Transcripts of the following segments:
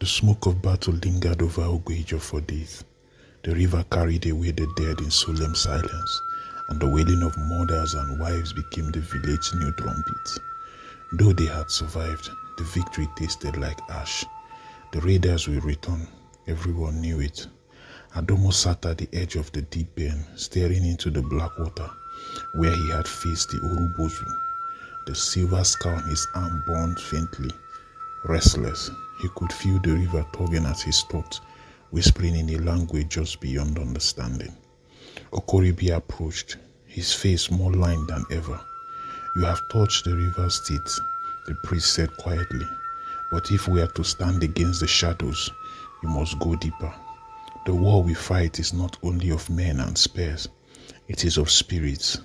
The smoke of battle lingered over Ogwejo for days. The river carried away the dead in solemn silence, and the wailing of mothers and wives became the village's new trumpet. Though they had survived, the victory tasted like ash. The raiders will return. Everyone knew it. Adumu sat at the edge of the deep bend, staring into the black water, where he had faced the Orubozu. The silver scar on his arm burned faintly. Restless, he could feel the river tugging at his thoughts, whispering in a language just beyond understanding. Okoribi approached, his face more lined than ever. "You have touched the river's teeth," the priest said quietly. "But if we are to stand against the shadows, you must go deeper. The war we fight is not only of men and spears, it is of spirits.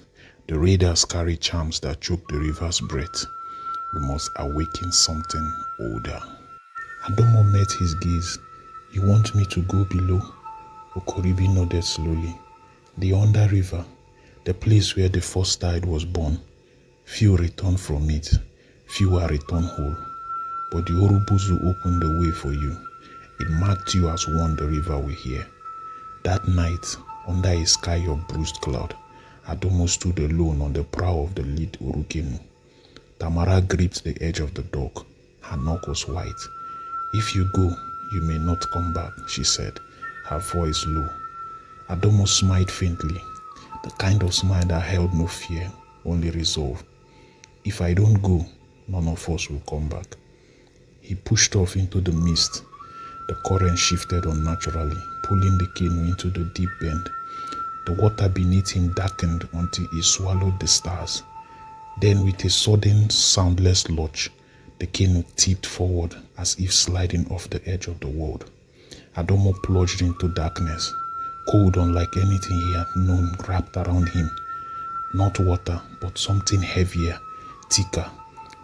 The raiders carry charms that choke the river's breath. We must awaken something older." Adomo met his gaze. "You want me to go below?" Okoribi nodded slowly. "The Under River, the place where the first tide was born. Few return from it, few are returned whole. But the Orubuzu opened the way for you. It marked you as one the river will hear." That night, under a sky of bruised cloud, Adomo stood alone on the prow of the lead Orukenu. Tamara gripped the edge of the dock. Her neck was white. "If you go, you may not come back," she said, her voice low. Adomo smiled faintly, the kind of smile that held no fear, only resolve. "If I don't go, none of us will come back." He pushed off into the mist. The current shifted unnaturally, pulling the canoe into the deep bend. The water beneath him darkened until it swallowed the stars. Then, with a sudden, soundless lurch, the canoe tipped forward as if sliding off the edge of the world. Adomo plunged into darkness, cold unlike anything he had known wrapped around him. Not water, but something heavier, thicker,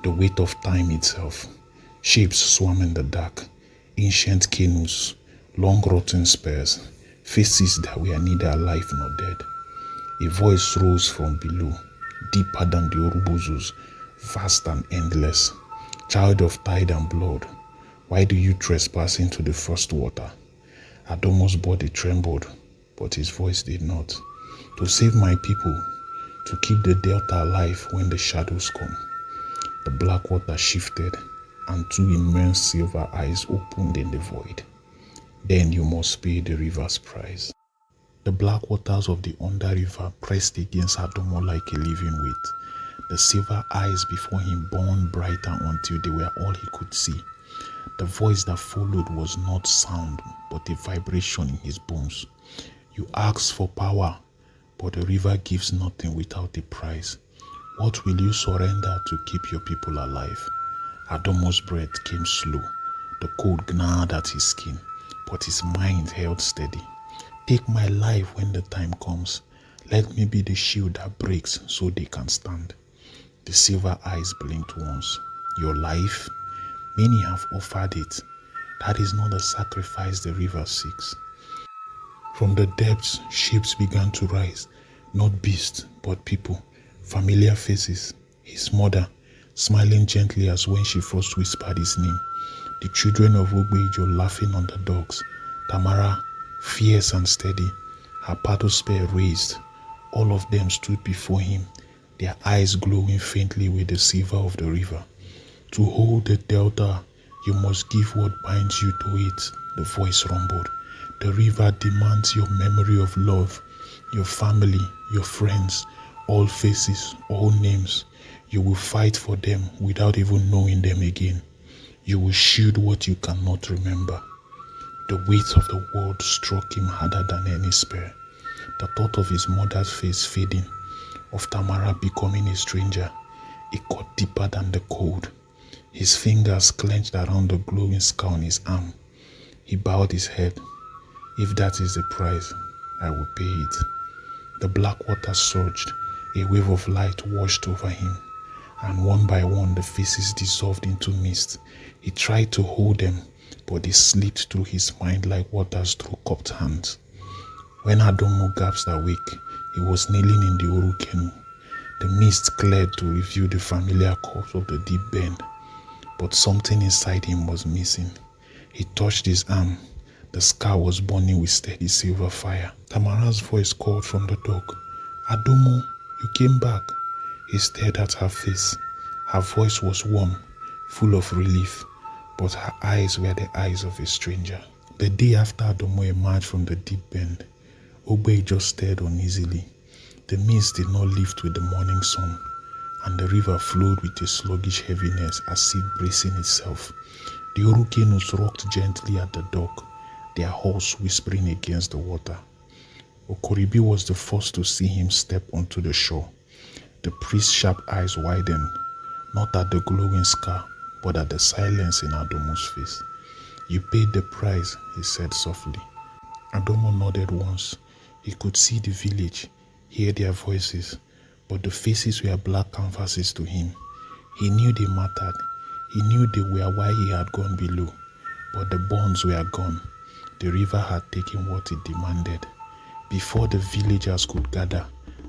the weight of time itself. Shapes swam in the dark, ancient canoes, long rotten spears, faces that were neither alive nor dead. A voice rose from below, deeper than the Orubozu's, vast and endless. "Child of tide and blood, why do you trespass into the first water?" Adomo's body trembled, but his voice did not. "To save my people, to keep the delta alive when the shadows come." The black water shifted, and two immense silver eyes opened in the void. "Then you must pay the river's price." The black waters of the Under River pressed against Adomo like a living weight. The silver eyes before him burned brighter until they were all he could see. The voice that followed was not sound, but a vibration in his bones. "You ask for power, but the river gives nothing without a price. What will you surrender to keep your people alive?" Adomo's breath came slow. The cold gnawed at his skin, but his mind held steady. "Take my life when the time comes. Let me be the shield that breaks so they can stand." The silver eyes blinked once. "Your life? Many have offered it. That is not the sacrifice the river seeks." From the depths, shapes began to rise. Not beasts, but people. Familiar faces. His mother, smiling gently as when she first whispered his name. The children of Ogbejo laughing on the dogs. Tamara, fierce and steady, her paddle spear raised. All of them stood before him, their eyes glowing faintly with the silver of the river. "To hold the delta, you must give what binds you to it," the voice rumbled. "The river demands your memory of love, your family, your friends, all faces, all names. You will fight for them without even knowing them again. You will shield what you cannot remember." The weight of the world struck him harder than any spear. The thought of his mother's face fading, of Tamara becoming a stranger, it cut deeper than the cold. His fingers clenched around the glowing scar on his arm. He bowed his head. "If that is the price, I will pay it." The black water surged. A wave of light washed over him, and one by one the faces dissolved into mist. He tried to hold them, but they slipped through his mind like waters through cupped hands. When Adomo gasped awake, he was kneeling in the Oru canoe. The mist cleared to reveal the familiar curves of the deep bend, but something inside him was missing. He touched his arm. The scar was burning with steady silver fire. Tamara's voice called from the dog. Adumu, you came back. He stared at her face. Her voice was warm, full of relief, but her eyes were the eyes of a stranger. The day after Adumu emerged from the deep bend, Ogbe just stared uneasily. The mist did not lift with the morning sun, and the river flowed with a sluggish heaviness as if bracing itself. The Oru canoes rocked gently at the dock, their hulls whispering against the water. Okoribi was the first to see him step onto the shore. The priest's sharp eyes widened, not at the glowing scar, but at the silence in Adomo's face. You paid the price, he said softly. Adumu nodded once. He could see the village, hear their voices, but the faces were black canvases to him. He knew they mattered. He knew they were why he had gone below, but the bonds were gone. The river had taken what it demanded. Before the villagers could gather,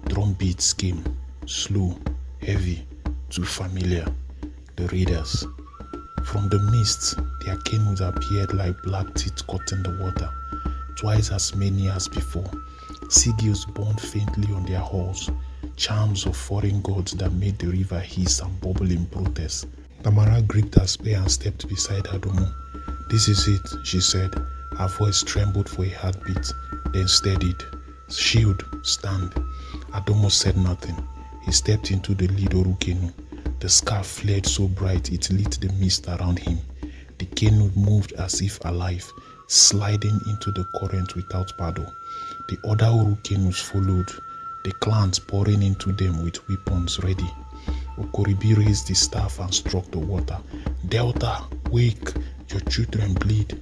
drum beats came, slow, heavy, too familiar. The raiders. From the mist, their canoes appeared like black teeth cutting the water, twice as many as before. Sigils burned faintly on their hulls, charms of foreign gods that made the river hiss and bubble in protest. Tamara gripped her spear and stepped beside Adumu. This is it, she said. Her voice trembled for a heartbeat, then steadied. Shield, stand. Adumu said nothing. He stepped into the lead Oru canoe. The scarf flared so bright it lit the mist around him. The canoe moved as if alive, sliding into the current without paddle. The other Oru canoes followed, the clans pouring into them with weapons ready. Okoribi raised his staff and struck the water. Delta, wake, your children bleed.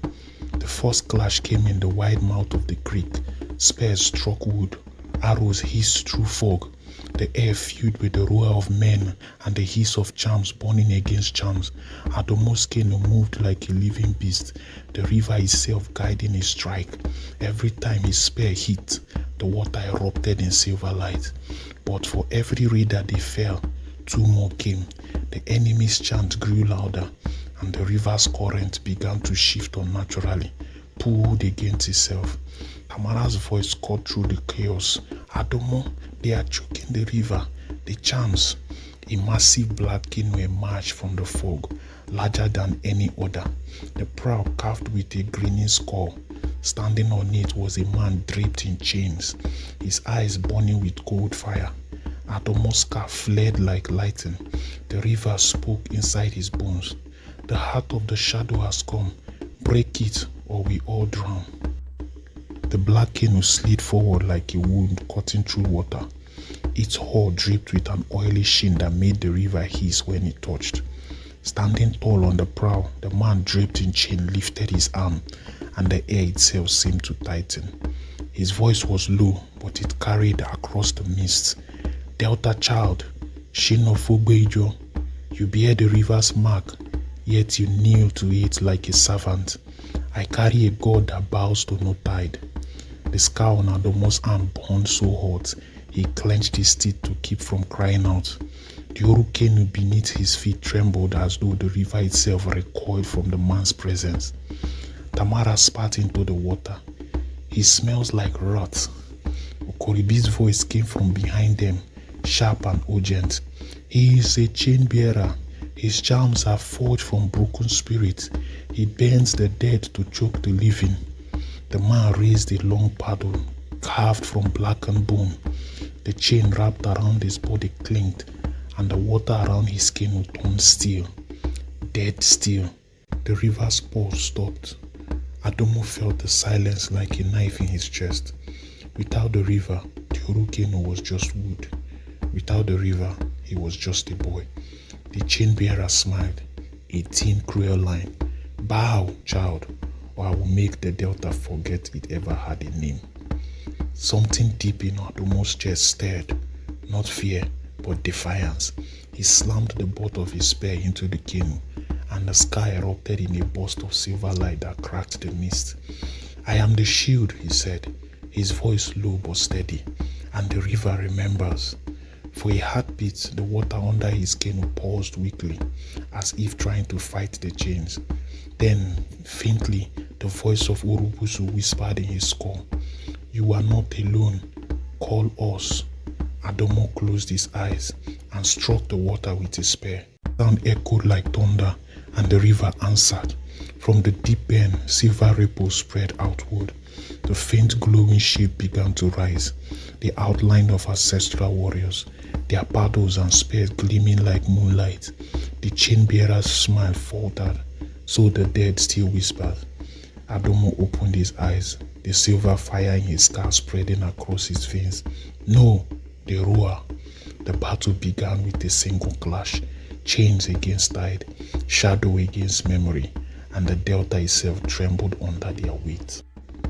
The first clash came in the wide mouth of the creek. Spears struck wood, arrows hissed through fog. The air filled with the roar of men and the hiss of charms burning against charms. Adumu's canoe moved like a living beast, the river itself guiding his strike. Every time his spear hit, the water erupted in silver light. But for every raider they fell, two more came. The enemy's chant grew louder, and the river's current began to shift unnaturally, pulled against itself. Tamara's voice cut through the chaos. Adumu, they are choking the river. The charms. A massive black canoe emerged from the fog, larger than any other. The prow carved with a grinning skull. Standing on it was a man draped in chains, his eyes burning with cold fire. Adumu's scar flared like lightning. The river spoke inside his bones. The heart of the shadow has come. Break it, or we all drown. The black canoe slid forward like a wound cutting through water. Its hull dripped with an oily sheen that made the river hiss when it touched. Standing tall on the prow, the man draped in chain lifted his arm, and the air itself seemed to tighten. His voice was low, but it carried across the mist. Delta child, Shin of Ogbejo, you bear the river's mark, yet you kneel to it like a servant. I carry a god that bows to no tide. The scar on Adumu's arm burned so hot, he clenched his teeth to keep from crying out. The Oru canoe beneath his feet trembled as though the river itself recoiled from the man's presence. Tamara spat into the water. He smells like rot. Okoribi's voice came from behind them, sharp and urgent. He is a chain bearer. His charms are forged from broken spirits. He bends the dead to choke the living. The man raised a long paddle, carved from blackened bone. The chain wrapped around his body clinked, and the water around his canoe turned still, dead still. The river's pulse stopped. Adumu felt the silence like a knife in his chest. Without the river, the Oru canoe was just wood. Without the river, he was just a boy. The chain bearer smiled, a thin, cruel line. Bow, child, or I will make the Delta forget it ever had a name. Something deep in Adumu's chest stirred, not fear, but defiance. He slammed the butt of his spear into the canoe, and the sky erupted in a burst of silver light that cracked the mist. I am the shield, he said, his voice low but steady, and the river remembers. For a heartbeat, the water under his canoe paused weakly, as if trying to fight the chains. Then, faintly, the voice of Orubuzu whispered in his skull, "You are not alone. Call us." Adumu closed his eyes and struck the water with his spear. The sound echoed like thunder, and the river answered. From the deep bend, silver ripples spread outward. The faint glowing shape began to rise, the outline of ancestral warriors, their paddles and spears gleaming like moonlight. The chain-bearer's smile faltered, so the dead still whispered. Adumu opened his eyes, the silver fire in his scar spreading across his veins. "No!" they roared. The battle began with a single clash, chains against tide, shadow against memory, and the delta itself trembled under their weight.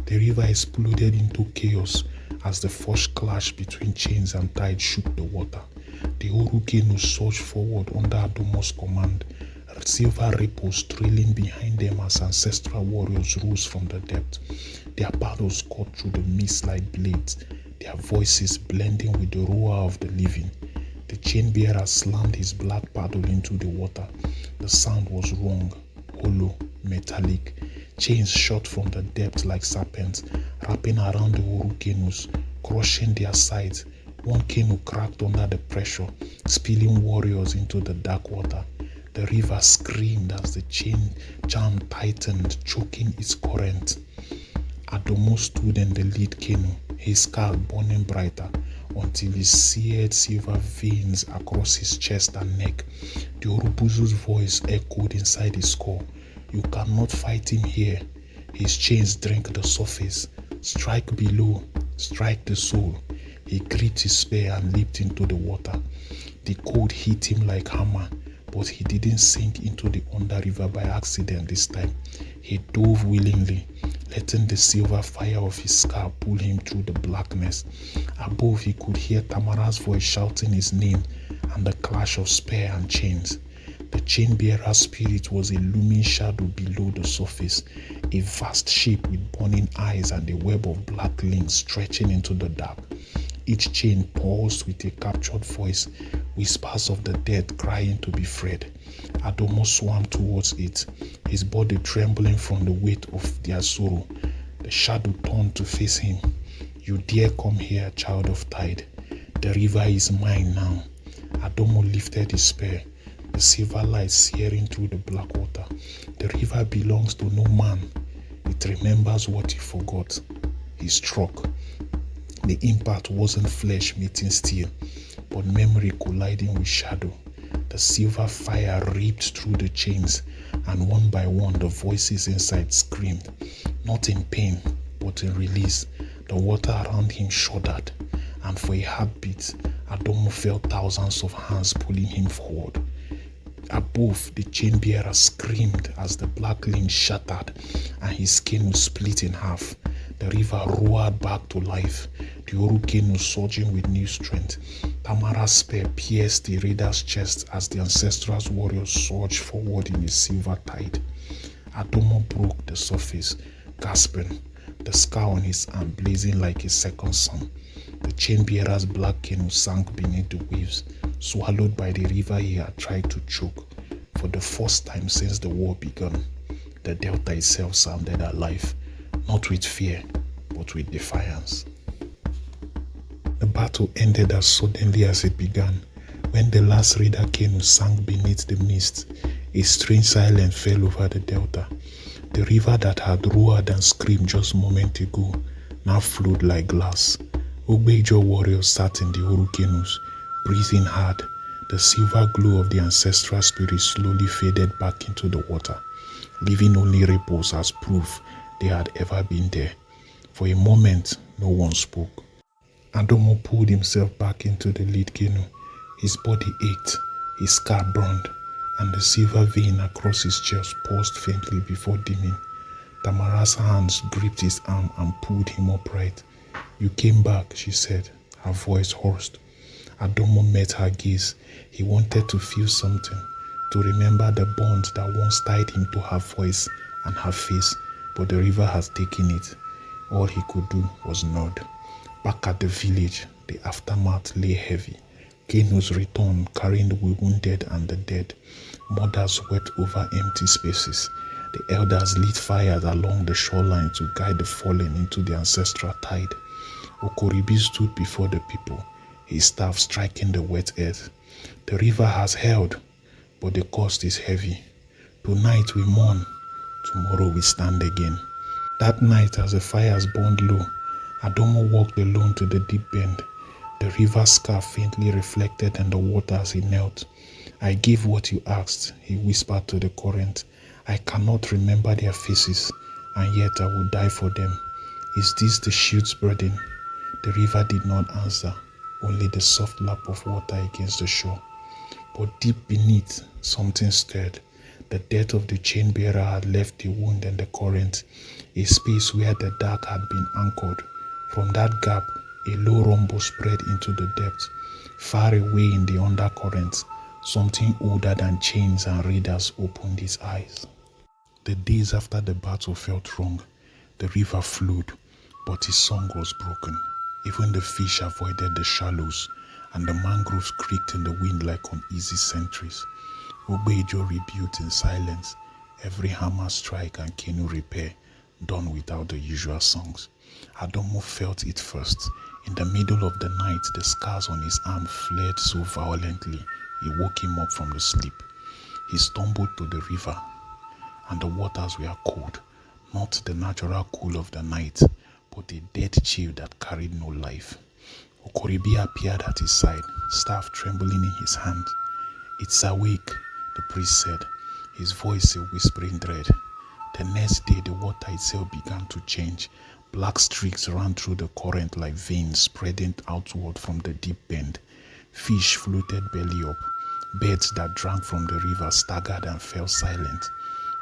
The river exploded into chaos as the first clash between chains and tide shook the water. The Oru surged forward under Adumu's command, silver ripples trailing behind them as ancestral warriors rose from the depth. Their paddles cut through the mist like blades, their voices blending with the roar of the living. The chain-bearer slammed his black paddle into the water. The sound was wrong, hollow, metallic. Chains shot from the depth like serpents, wrapping around the Oru canoes, crushing their sides. One canoe cracked under the pressure, spilling warriors into the dark water. The river screamed as the chain jam tightened, choking its current. Adumu stood in the lead canoe, his scar burning brighter, until he seared silver veins across his chest and neck. The Orubuzu's voice echoed inside his skull. "You cannot fight him here." His chains drank the surface. "Strike below, strike the soul." He gripped his spear and leaped into the water. The cold hit him like hammer, but he didn't sink into the underriver by accident this time. He dove willingly, letting the silver fire of his scar pull him through the blackness. Above, he could hear Tamara's voice shouting his name and the clash of spear and chains. The chain-bearer's spirit was a looming shadow below the surface, a vast shape with burning eyes and a web of black links stretching into the dark. Each chain paused with a captured voice, whispers of the dead crying to be freed. Adumu swam towards it, his body trembling from the weight of their sorrow. The shadow turned to face him. "You dare come here, child of tide. The river is mine now." Adumu lifted his spear, the silver light searing through the black water. "The river belongs to no man. It remembers what he forgot." He struck. The impact wasn't flesh meeting steel, but memory colliding with shadow. The silver fire ripped through the chains, and one by one the voices inside screamed, not in pain, but in release. The water around him shuddered, and for a heartbeat, Adumu felt thousands of hands pulling him forward. Above, the chain-bearer screamed as the black link shattered and his skin was split in half. The river roared back to life, the Oru canoe surging with new strength. Tamara's spear pierced the raider's chest as the ancestral warriors surged forward in a silver tide. Adumu broke the surface, gasping, the scar on his arm blazing like a second sun. The chain-bearer's black canoe sank beneath the waves, swallowed by the river he had tried to choke. For the first time since the war began, the delta itself sounded alive, not with fear, but with defiance. The battle ended as suddenly as it began. When the last raider canoe sank beneath the mist, a strange silence fell over the delta. The river that had roared and screamed just a moment ago now flowed like glass. Ogbejo warriors sat in the Oru canoes, breathing hard. The silver glow of the ancestral spirit slowly faded back into the water, leaving only ripples as proof they had ever been there. For a moment, no one spoke. Adumu pulled himself back into the lead canoe. His body ached, his scar burned, and the silver vein across his chest pulsed faintly before dimming. Tamara's hands gripped his arm and pulled him upright. "You came back," she said, her voice hoarse. Adumu met her gaze. He wanted to feel something, to remember the bond that once tied him to her voice and her face, but the river has taken it. All he could do was nod. Back at the village, the aftermath lay heavy. Canoes returned, carrying the wounded and the dead. Mothers wept over empty spaces. The elders lit fires along the shoreline to guide the fallen into the ancestral tide. Okoribi stood before the people, his staff striking the wet earth. The river has held, but the cost is heavy. Tonight we mourn, tomorrow we stand again. That night, as the fires burned low, Adumu walked alone to the deep bend. The river scarf faintly reflected in the water as he knelt. I gave what you asked, he whispered to the current. I cannot remember their faces, and yet I will die for them. Is this the shield's burden? The river did not answer, only the soft lap of water against the shore. But deep beneath, something stirred. The death of the chain bearer had left a wound in the current, a space where the dark had been anchored. From that gap, a low rumble spread into the depths. Far away in the undercurrent, something older than chains and raiders opened its eyes. The days after the battle felt wrong. The river flowed, but his song was broken. Even the fish avoided the shallows, and the mangroves creaked in the wind like uneasy sentries. Ogbejo rebuilt in silence, every hammer strike and canoe repair done without the usual songs. Adumu felt it first. In the middle of the night, the scars on his arm flared so violently, it woke him up from the sleep. He stumbled to the river, and the waters were cold, not the natural cool of the night, but a dead chill that carried no life. Okoribi appeared at his side, staff trembling in his hand. It's awake, the priest said, his voice a whispering dread. The next day, the water itself began to change. Black streaks ran through the current like veins spreading outward from the deep bend. Fish floated belly up. Birds that drank from the river staggered and fell silent.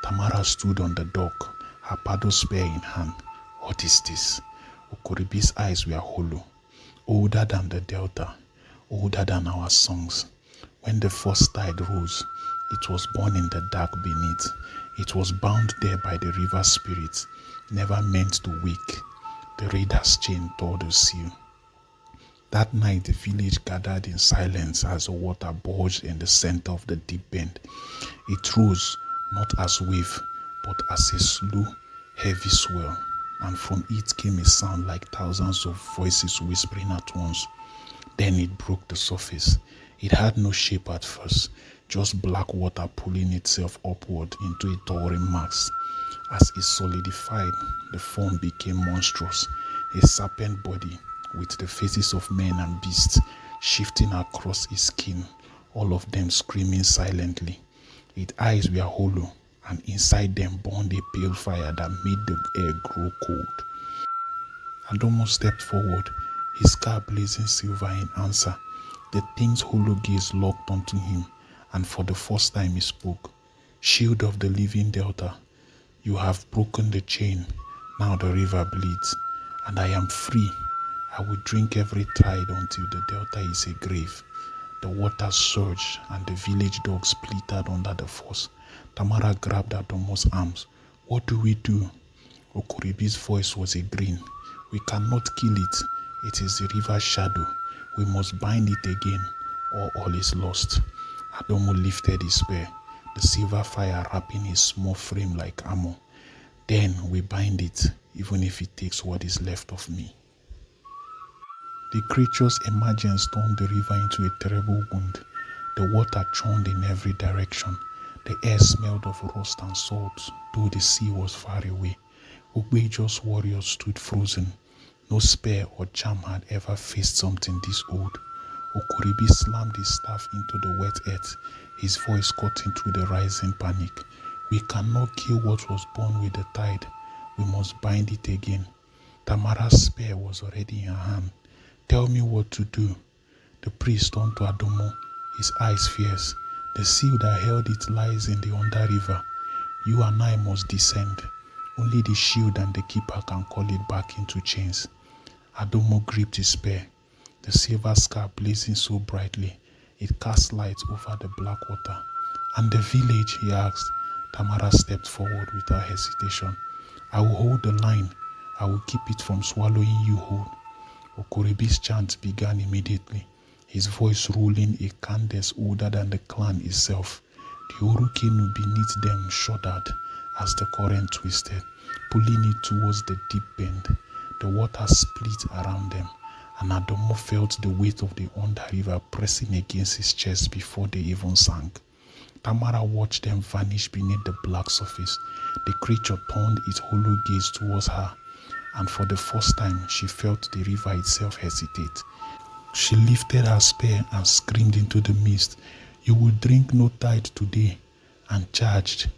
Tamara stood on the dock, her paddle spear in hand. What is this? Okoribi's eyes were hollow. Older than the delta, older than our songs. When the first tide rose, it was born in the dark beneath. It was bound there by the river spirit, never meant to wake. The raider's chain tore the seal. That night, the village gathered in silence as the water bulged in the center of the deep bend. It rose, not as wave, but as a slow, heavy swell, and from it came a sound like thousands of voices whispering at once. Then it broke the surface. It had no shape at first, just black water pulling itself upward into a towering mass. As it solidified, the form became monstrous, a serpent body with the faces of men and beasts shifting across its skin, all of them screaming silently. Its eyes were hollow, and inside them burned a pale fire that made the air grow cold. Adumu stepped forward, his scar blazing silver in answer. The thing's hollow gaze locked onto him, and for the first time he spoke. Shield of the living delta, you have broken the chain. Now the river bleeds, and I am free. I will drink every tide until the delta is a grave. The waters surged, and the village dogs splittered under the force. Tamara grabbed Adumu's arms. What do we do? Okoribi's voice was a grin. We cannot kill it. It is the river's shadow. We must bind it again, or all is lost. Adumu lifted his spear, the silver fire wrapping his small frame like armor. Then we bind it, even if it takes what is left of me. The creature's emergence turned the river into a terrible wound. The water churned in every direction. The air smelled of rust and salt, though the sea was far away. Ogbejo's warriors stood frozen. No spear or charm had ever faced something this old. Okoribi slammed his staff into the wet earth, his voice cutting through the rising panic. We cannot kill what was born with the tide. We must bind it again. Tamara's spear was already in her hand. Tell me what to do. The priest turned to Adumu, his eyes fierce. The seal that held it lies in the under river. You and I must descend. Only the shield and the keeper can call it back into chains. Adumu gripped his spear, the silver scar blazing so brightly, it cast light over the black water. And the village, he asked. Tamara stepped forward without hesitation. I will hold the line. I will keep it from swallowing you whole. Okoribi's chant began immediately, his voice rolling a cadence older than the clan itself. The Orukenu beneath them shuddered as the current twisted, pulling it towards the deep bend. The water split around them, and Adumu felt the weight of the under-river pressing against his chest before they even sank. Tamara watched them vanish beneath the black surface. The creature turned its hollow gaze towards her, and for the first time she felt the river itself hesitate. She lifted her spear and screamed into the mist, "You will drink no tide today," and charged.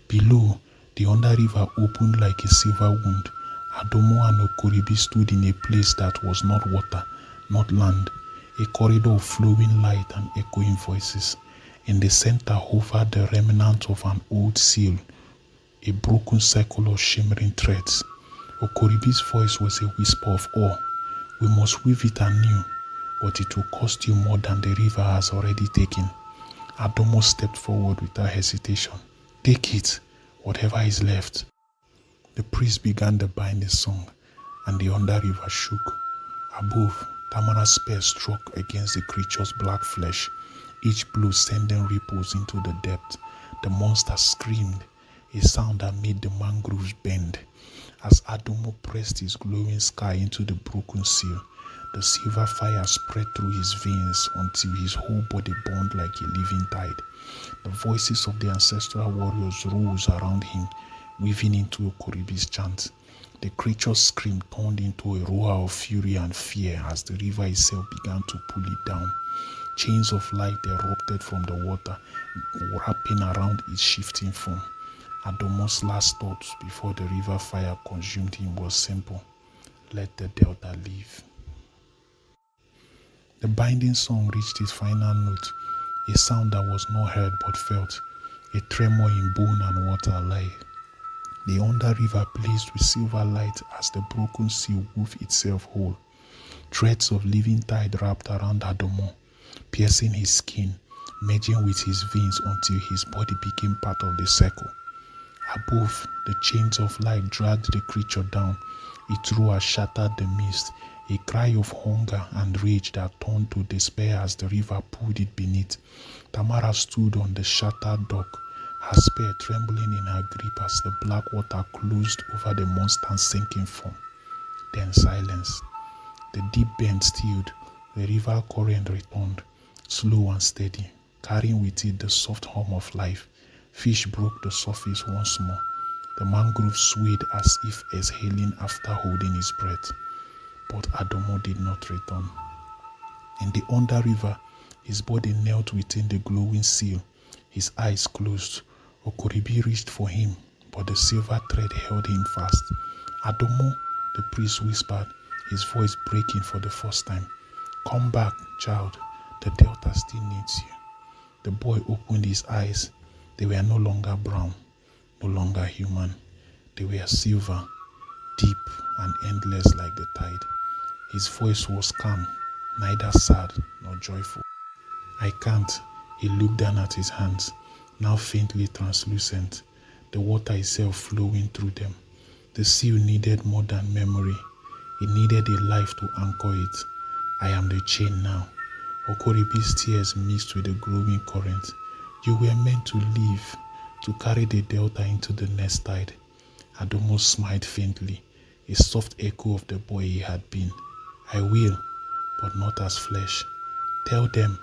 Below, the under-river opened like a silver wound. Adumu and Okoribi stood in a place that was not water, not land, a corridor of flowing light and echoing voices. In the center hovered the remnant of an old seal, a broken circle of shimmering threads. Okoribi's voice was a whisper of awe. "We must weave it anew, but it will cost you more than the river has already taken." Adumu stepped forward without hesitation. "Take it, whatever is left." The priest began the binding song, and the under-river shook. Above, Tamara's spear struck against the creature's black flesh, each blow sending ripples into the depth. The monster screamed, a sound that made the mangroves bend. As Adumu pressed his glowing sky into the broken seal, the silver fire spread through his veins until his whole body burned like a living tide. The voices of the ancestral warriors rose around him, weaving into Okoribi's chant. The creature's scream turned into a roar of fury and fear as the river itself began to pull it down. Chains of light erupted from the water, wrapping around its shifting form. Adumu's last thoughts before the river fire consumed him was simple: let the delta live. The binding song reached its final note, a sound that was not heard but felt, a tremor in bone and water alike. The under-river blazed with silver light as the broken seal wove itself whole. Threads of living tide wrapped around Adumu, piercing his skin, merging with his veins until his body became part of the circle. Above, the chains of light dragged the creature down. Its roar shattered the mist, a cry of hunger and rage that turned to despair as the river pulled it beneath. Tamara stood on the shattered dock, her spear trembling in her grip as the black water closed over the monster's sinking form. Then silence. The deep bend stilled, the river current returned, slow and steady, carrying with it the soft hum of life. Fish broke the surface once more. The mangrove swayed as if exhaling after holding his breath. But Adumu did not return. In the under-river, his body knelt within the glowing seal, his eyes closed. Okoribi reached for him, but the silver thread held him fast. "Adumu," the priest whispered, his voice breaking for the first time. "Come back, child. The delta still needs you." The boy opened his eyes. They were no longer brown, no longer human. They were silver, deep and endless like the tide. His voice was calm, neither sad nor joyful. "I can't." He looked down at his hands, now faintly translucent, the water itself flowing through them. The seal needed more than memory. It needed a life to anchor it. "I am the chain now." Okoribi's tears mixed with the glowing current. "You were meant to live, to carry the delta into the next tide." Adumu smiled faintly, a soft echo of the boy he had been. "I will, but not as flesh. Tell them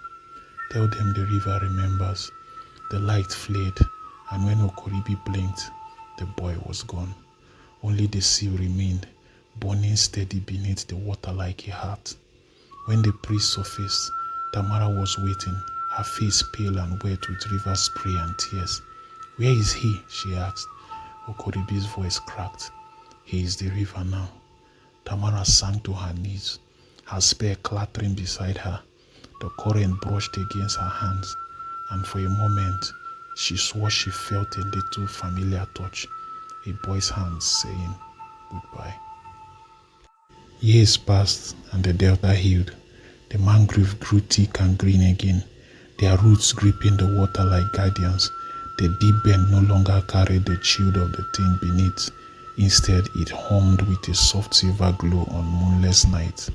the river remembers." The light flared, and when Okoribi blinked, the boy was gone. Only the seal remained, burning steady beneath the water like a heart. When the priest surfaced, Tamara was waiting, her face pale and wet with river spray and tears. "Where is he?" she asked. Okoribi's voice cracked. "He is the river now." Tamara sank to her knees, her spear clattering beside her. The current brushed against her hands, and for a moment she swore she felt a little familiar touch, a boy's hand saying goodbye. Years passed and the delta healed. The mangrove grew thick and green again, their roots gripping the water like guardians. The deep bend no longer carried the chill of the thing beneath. Instead, it hummed with a soft silver glow on moonless nights.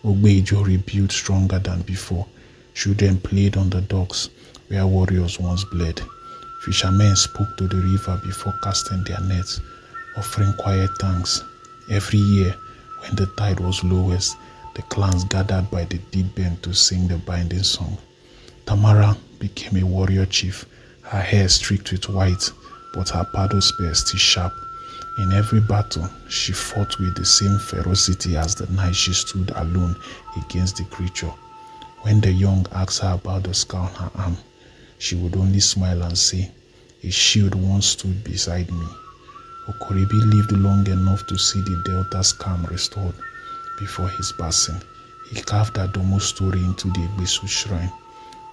Ogbejo rebuilt stronger than before. Children played on the docks where warriors once bled. Fishermen spoke to the river before casting their nets, offering quiet thanks. Every year, when the tide was lowest, the clans gathered by the deep bend to sing the binding song. Tamara became a warrior chief, her hair streaked with white, but her paddle spear still sharp. In every battle, she fought with the same ferocity as the night she stood alone against the creature. When the young asked her about the scar on her arm, she would only smile and say, "A shield once stood beside me." Okoribi lived long enough to see the Delta's calm restored. Before his passing, he carved Adumu story into the Egbesu shrine,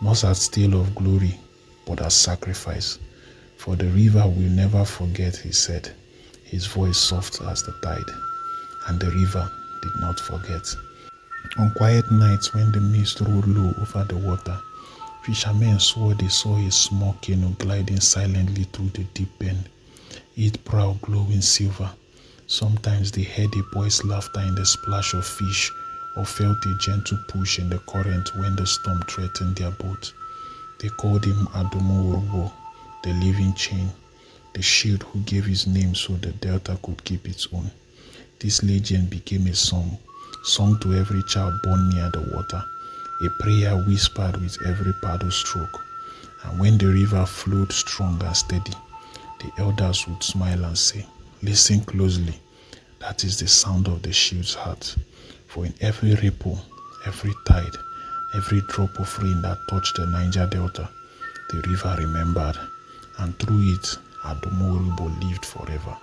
not as tale of glory, but as sacrifice. For the river will never forget, he said, his voice soft as the tide. And the river did not forget. On quiet nights when the mist rolled low over the water, fishermen swore they saw a small canoe gliding silently through the deep bend, its prow glowing silver. Sometimes they heard a boy's laughter in the splash of fish, or felt a gentle push in the current when the storm threatened their boat. They called him Adumu-Orubu, the living chain, the shield who gave his name so the Delta could keep its own. This legend became a song, sung to every child born near the water, a prayer whispered with every paddle stroke. And when the river flowed strong and steady, the elders would smile and say, "Listen closely, that is the sound of the shield's heart." For in every ripple, every tide, every drop of rain that touched the Niger Delta, the river remembered, and through it, Adumu-Orubu lived forever.